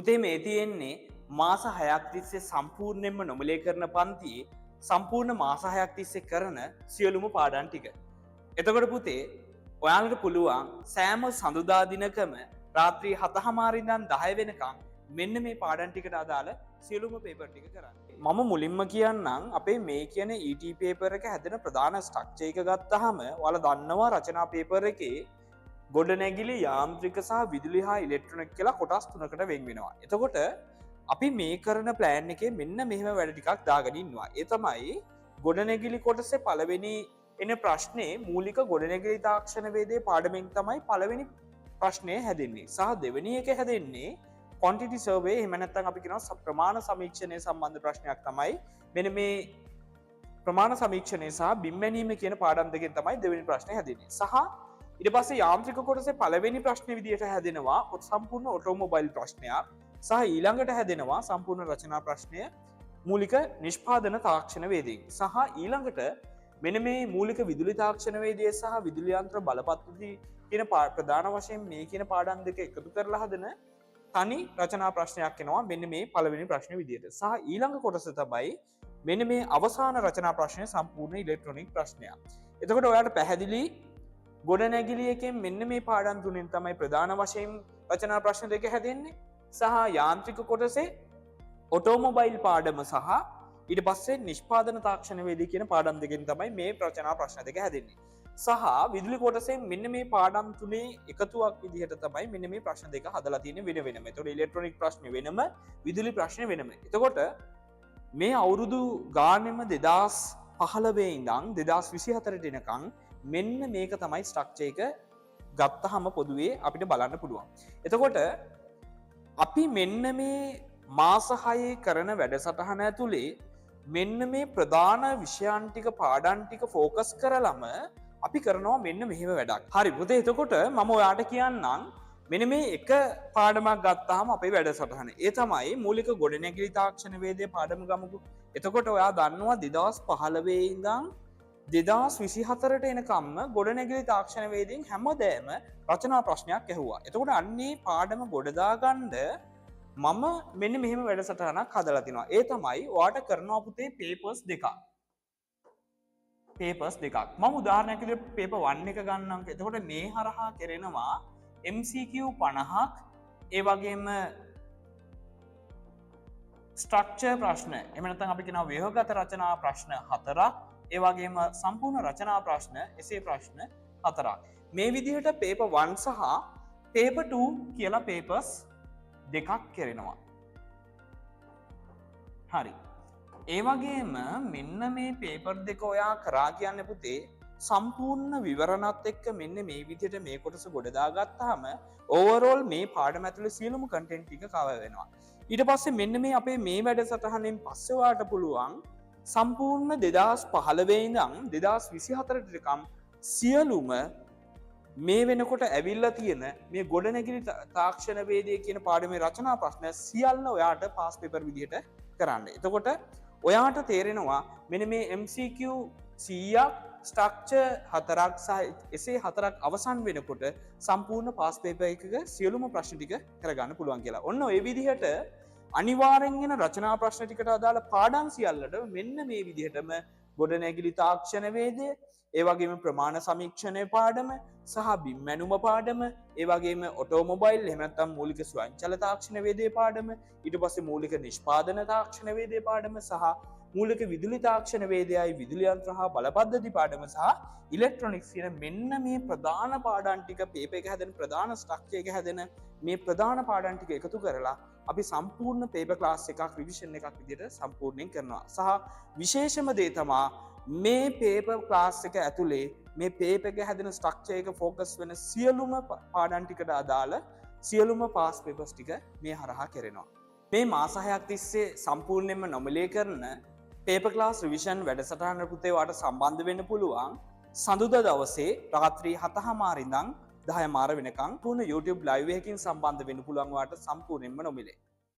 පුතේ මේ තියෙන්නේ මාස 6ක් තිස්සේ සම්පූර්ණයෙන්ම නොමිලේ කරන පන්තියේ සම්පූර්ණ මාස 6ක් තිස්සේ කරන සියලුම පාඩම් ටික. එතකොට පුතේ ඔයාලට පුළුවන් සෑම සඳුදා දිනකම රාත්‍රී 7:00 ඉඳන් 10 වෙනකම් මෙන්න මේ පාඩම් ටිකට අදාළ සියලුම පේපර් ටික කරන්න. මම මුලින්ම කියන්නම් අපේ මේ කියන ET පේපර් එක හැදෙන ප්‍රධාන ස්ට්‍රක්චර් එක ගත්තාම ඔයාලා දන්නවා රචනා පේපර් එකේ ගොඩනැගිලි යාන්ත්‍රික සහ විදුලි හා ඉලෙක්ට්‍රොනික කියලා කොටස් තුනකට වෙන් වෙනවා. එතකොට අපි මේ කරන ප්ලෑන් එකේ මෙන්න මෙහෙම වැඩ ටිකක් දාගෙන ඉන්නවා. ඒ තමයි ගොඩනැගිලි කොටසේ පළවෙනි එන ප්‍රශ්නේ මූලික ගොඩනැගිලි තාක්ෂණ වේදයේ පාඩමෙන් තමයි පළවෙනි ප්‍රශ්නය හැදෙන්නේ. සහ දෙවෙනි එක හැදෙන්නේ quantity survey එහෙම නැත්නම් අපි කියනවා ප්‍රමාණ සමීක්ෂණය සම්බන්ධ ප්‍රශ්නයක් තමයි. මෙන්න මේ ප්‍රමාණ සමීක්ෂණය සහ බිම්මැනීම කියන පාඩම් දෙකෙන් තමයි දෙවෙනි ප්‍රශ්නේ හැදෙන්නේ. සහ ඊට පස්සේ යාන්ත්‍රික කොටසේ පළවෙනි ප්‍රශ්නේ විදියට හැදෙනවා සම්පූර්ණ ඔටෝමොබයිල් ප්‍රශ්නයක්. සහ ඊළඟට හැදෙනවා සම්පූර්ණ රචනා ප්‍රශ්නය මූලික නිෂ්පාදන තාක්ෂණ වේදයෙන්. සහ ඊළඟට මෙන්න මේ මූලික විදුලි තාක්ෂණ වේදය සහ විදුලි යන්ත්‍ර බලපත්‍රි කියන ප්‍රධාන වශයෙන් මේ කියන පාඩම් දෙක එකතු කරලා හදන තනි රචනා ප්‍රශ්නයක් එනවා මෙන්න මේ පළවෙනි ප්‍රශ්නේ විදියට. සහ ඊළඟ කොටස තමයි මෙන්න මේ අවසාන රචනා ප්‍රශ්නය සම්පූර්ණ ඉලෙක්ට්‍රොනික ප්‍රශ්නයක්. එතකොට ඔයාලට පැහැදිලි ගොඩනැගිලි එකෙන් මෙන්න මේ පාඩම් තුනෙන් තමයි ප්‍රධාන වශයෙන් රචනා ප්‍රශ්න දෙක හැදෙන්නේ. සහ යාන්ත්‍රික කොටසේ ඔටෝමොබයිල් පාඩම සහ ඊට පස්සේ නිෂ්පාදන තාක්ෂණ වේදී කියන පාඩම් දෙකෙන් තමයි මේ රචනා ප්‍රශ්න දෙක හැදෙන්නේ. සහ විදුලි කොටසෙන් මෙන්න මේ පාඩම් තුනේ එකතුවක් විදිහට තමයි මෙන්න මේ ප්‍රශ්න දෙක හදලා තියෙන්නේ වෙන වෙනම. ඒතකොට ඉලෙක්ට්‍රොනික ප්‍රශ්නේ වෙනම, විදුලි ප්‍රශ්නේ වෙනම. එතකොට මේ අවුරුදු ගානෙම 2015 ඉඳන් 2024 එනකම් මෙන්න මේක තමයි ස්ට්‍රක්චර් එක ගත්තහම පොදුවේ අපිට බලන්න පුළුවන්. එතකොට අපි මෙන්න මේ මාස 6 කරන වැඩසටහන ඇතුලේ මෙන්න මේ ප්‍රධාන විෂයන් ටික පාඩම් ටික ફોකස් කරලම අපි කරනවා මෙන්න මෙහෙම වැඩක්. හරි පුතේ එතකොට මම ඔයාට කියන්නම් මෙන්න මේ එක පාඩමක් ගත්තාම අපේ වැඩසටහන. ඒ තමයි මූලික ගොඩනැගිලි තාක්ෂණ වේදයේ පාඩම ගමුකෝ. එතකොට ඔයා දන්නවා 2015 ඉඳන් 2024ට එනකම්ම ගොඩනැගිලි තාක්ෂණ වේදයෙන් හැමදේම රචනා ප්‍රශ්නයක් ඇහුවා. එතකොට අන්නේ පාඩම ගොඩදාගන්න මම මෙන්න මෙහෙම වැඩසටහනක් හදලා තිනවා. ඒ තමයි ඔයාට කරනවා පුතේ පේපර්ස් දෙකක්. මම උදාහරණයක් විදිහට පේපර් 1 එක ගන්නම්. එතකොට මේ හරහා කරනවා MCQ 50ක් ඒ වගේම ස්ට්‍රක්චර් ප්‍රශ්න එහෙම නැත්නම් අපි කියනවා ව්‍යුහගත රචනා ප්‍රශ්න 4ක් ඒ වගේම සම්පූර්ණ රචනා ප්‍රශ්න එසේ ප්‍රශ්න 4ක් මේ විදිහට පේපර් 1 සහ පේපර් 2 කියලා පේපර්ස් දෙකක් කරනවා. හරි. ඒ වගේම මෙන්න මේ පේපර් දෙක ඔයා කරා කියන්නේ පුතේ සම්පූර්ණ විවරණත් එක්ක මෙන්න මේ විදිහට මේ කොටස ගොඩ දාගත්තාම ඕවරෝල් මේ පාඩම ඇතුලේ සියලුම කන්ටෙන්ට් ටික කවර් වෙනවා. ඊට පස්සේ මෙන්න මේ අපේ මේ වැඩසටහනෙන් පස්සේ ඔයාට පුළුවන් සම්පූර්ණ 2015 ඉඳන් 2024 ටකම් සියලුම මේ වෙනකොට ඇවිල්ලා තියෙන මේ ගොඩනැගිලි තාක්ෂණ වේදයේ කියන පාඩමේ රචනා ප්‍රශ්න සියල්ල ඔයාට පාස් පේපර් විදිහට කරන්න. එතකොට ඔයාට තේරෙනවා මෙන්න මේ MCQ 100ක් ස්ට්‍රක්චර් 4ක් සහ එසේ 4ක් අවසන් වෙනකොට සම්පූර්ණ පාස් පේපර් එකක සියලුම ප්‍රශ්න ටික කරගන්න පුළුවන් කියලා. ඔන්න ඔය විදිහට අනිවාර්යෙන් එන රචනා ප්‍රශ්න ටිකට අදාළ පාඩම් සියල්ලට මෙන්න මේ විදිහටම ගොඩනැගිලි තාක්ෂණ වේදය, ඒ වගේම ප්‍රමාණ සමීක්ෂණය පාඩම සහ බිම්මැනුම පාඩම, ඒ වගේම ඔටෝමොබයිල් එහෙම නැත්නම් මූලික ස්වයංචල තාක්ෂණ වේදයේ පාඩම, ඊට පස්සේ මූලික නිෂ්පාදන තාක්ෂණ වේදයේ පාඩම සහ මූලික විදුලි තාක්ෂණ වේදයයි විදුලි යන්ත්‍ර හා බලපද්ධති පාඩම සහ ඉලෙක්ට්‍රොනික්ස් කියන මෙන්න මේ ප්‍රධාන පාඩම් ටික පේපර් එක හැදෙන ප්‍රධාන ස්ට්‍රක්චර් එක හැදෙන මේ ප්‍රධාන පාඩම් ටික එකතු කරලා අපි සම්පූර්ණ පේපර් ක්ලාස් එකක් රිවිෂන් එකක් විදිහට සම්පූර්ණයෙන් කරනවා. සහ විශේෂම දේ තමයි මේ පේපර් ක්ලාස් එක ඇතුලේ මේ පේපර් එක හැදෙන ස්ට්‍රක්චර් එක ફોකස් වෙන සියලුම පාඩම් ටිකට අදාළ සියලුම පාස් පේපර්ස් ටික මේ හරහා කරනවා. මේ මාස 6ක් තිස්සේ සම්පූර්ණයෙන්ම නොමිලේ කරන පේපර් ක්ලාස් රිවිෂන් වැඩසටහන පුතේ වාට සම්බන්ධ වෙන්න පුළුවන් සඳුදා දවසේ රාත්‍රී 7:00 ඉඳන් 10:00 වෙනකන් පුන YouTube live එකකින් සම්බන්ධ වෙන්න පුළුවන් වාට සම්පූර්ණයෙන්ම නොමිලේ.